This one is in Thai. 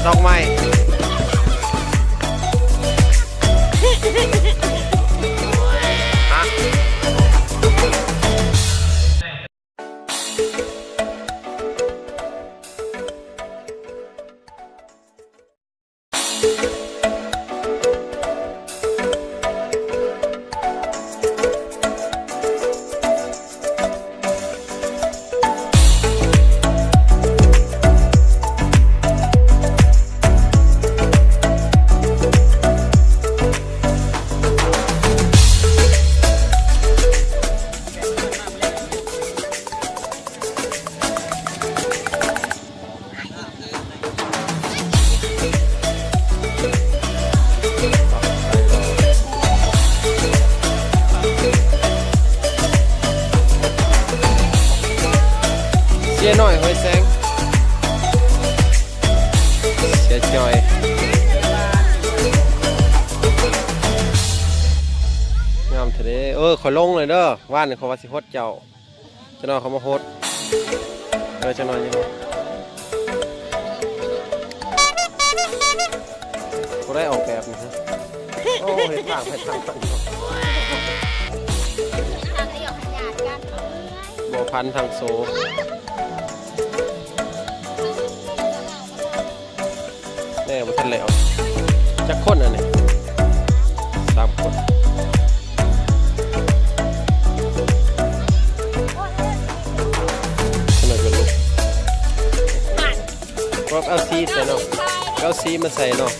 ดอกไม้ฮะเสียหน่อยห้อยแซงเสียจอยงามเถอะเด้ขอลงเลยเด้อว่านเขาว่าสิฮดเจ้าจะนอนเขามาฮดจะนอนยังไงกูได้ออกแบบนี่ฮะโอ้เห็ดทางบ่พันทางโซแน่บ่ทันแล้วจักคนอันนี้3 คนขนาดกันลูกก็เอาซีใส่เนาะเอาซีมาใส่เนาะ